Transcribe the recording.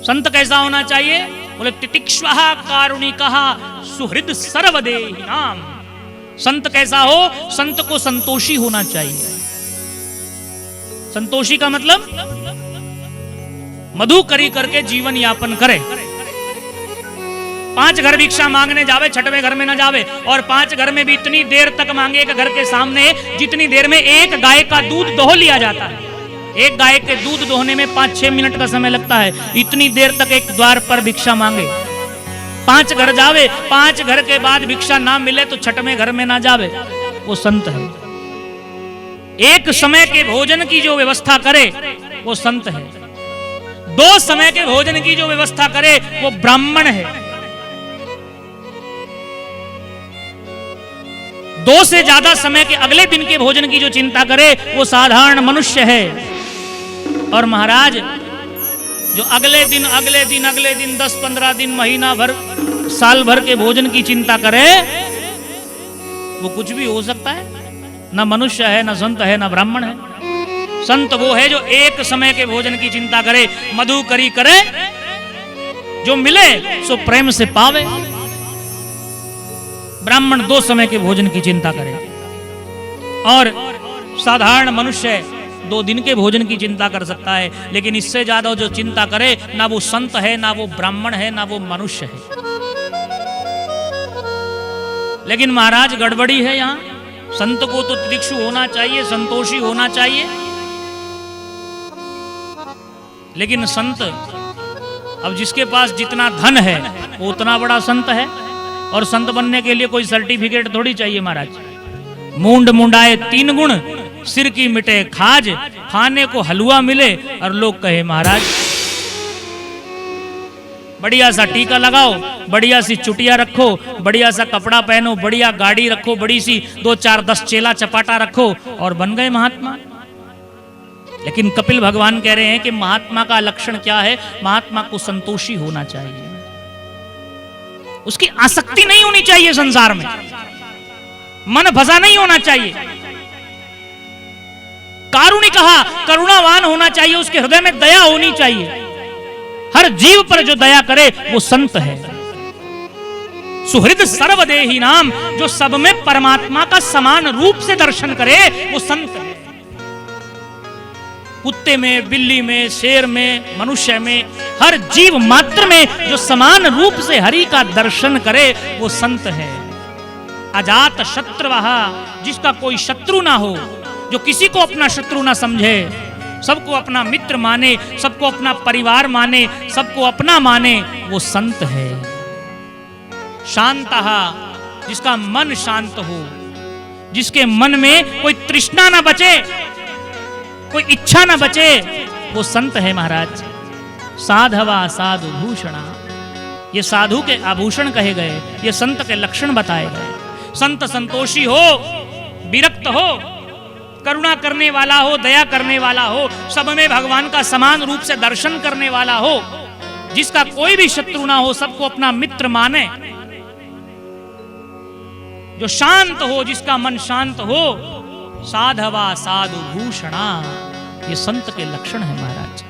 संत कैसा होना चाहिए? बोले तितिक्ष्वः कारुणिकः सुहृद सर्वदेहिनाम। संत कैसा हो? संत को संतोषी होना चाहिए। संतोषी का मतलब मधुकरी करके जीवन यापन करे। 5 घर भिक्षा मांगने जावे, छठवें घर में ना जावे, और 5 घर में भी इतनी देर तक मांगे एक घर के सामने जितनी देर में एक गाय का दूध दोह लिया जाता है। एक गाय के दूध दोहने में 5-6 मिनट का समय लगता है। इतनी देर तक एक द्वार पर भिक्षा मांगे, 5 घर जावे, 5 घर के बाद भिक्षा ना मिले तो छठवें घर में ना जावे, वो संत है। एक समय के भोजन की जो व्यवस्था करे वो संत है। 2 समय के भोजन की जो व्यवस्था करे वो ब्राह्मण है। 2 से ज्यादा समय के अगले दिन के भोजन की जो चिंता करे वो साधारण मनुष्य है। और महाराज जो अगले दिन 10-15 दिन, महीना भर, साल भर के भोजन की चिंता करे वो कुछ भी हो सकता है। न मनुष्य है, न संत है, न ब्राह्मण है। संत वो है जो एक समय के भोजन की चिंता करे, मधुकरी करे, जो मिले सो प्रेम से पावे। ब्राह्मण 2 समय के भोजन की चिंता करे और साधारण मनुष्य 2 दिन के भोजन की चिंता कर सकता है। लेकिन इससे ज्यादा जो चिंता करे ना वो संत है, ना वो ब्राह्मण है, ना वो मनुष्य है। लेकिन महाराज गड़बड़ी है यहाँ। संत को तो तितिक्षु होना चाहिए, संतोषी होना चाहिए, लेकिन संत अब जिसके पास जितना धन है वो उतना बड़ा संत है। और संत बनने के लिए कोई सर्टिफिकेट थोड़ी चाहिए महाराज। मूंड मुंडाए 3 गुण, सिर की मिटे खाज, खाने को हलवा मिले और लोग कहे महाराज। बढ़िया सा टीका लगाओ, बढ़िया सी चुटिया रखो, बढ़िया सा कपड़ा पहनो, बढ़िया गाड़ी रखो, बड़ी सी 2-4-10 चेला चपाटा रखो और बन गए महात्मा। लेकिन कपिल भगवान कह रहे हैं कि महात्मा का लक्षण क्या है? महात्मा को संतोषी होना चाहिए, उसकी आसक्ति नहीं होनी चाहिए संसार में, मन फंसा नहीं होना चाहिए। कारुणिकः, करुणावान होना चाहिए, उसके हृदय में दया होनी चाहिए। हर जीव पर जो दया करे वो संत है। सुहृद सर्वदेहिनाम, जो सब में परमात्मा का समान रूप से दर्शन करे वो संत है। कुत्ते में, बिल्ली में, शेर में, मनुष्य में, हर जीव मात्र में जो समान रूप से हरि का दर्शन करे वो संत है। अजात शत्रुवः, जिसका कोई शत्रु ना हो, जो किसी को अपना शत्रु ना समझे, सबको अपना मित्र माने, सबको अपना परिवार माने, सबको अपना माने, वो संत है। शांतः, जिसका मन शांत हो, जिसके मन में कोई तृष्णा ना बचे, कोई इच्छा ना बचे, वो संत है महाराज। साधवा साधु भूषणा, ये साधु के आभूषण कहे गए, ये संत के लक्षण बताए गए। संत संतोषी हो, विरक्त हो, करुणा करने वाला हो, दया करने वाला हो, सब में भगवान का समान रूप से दर्शन करने वाला हो, जिसका कोई भी शत्रु ना हो, सबको अपना मित्र माने, जो शांत हो, जिसका मन शांत हो। साधवा साधु भूषणा, ये संत के लक्षण है महाराज।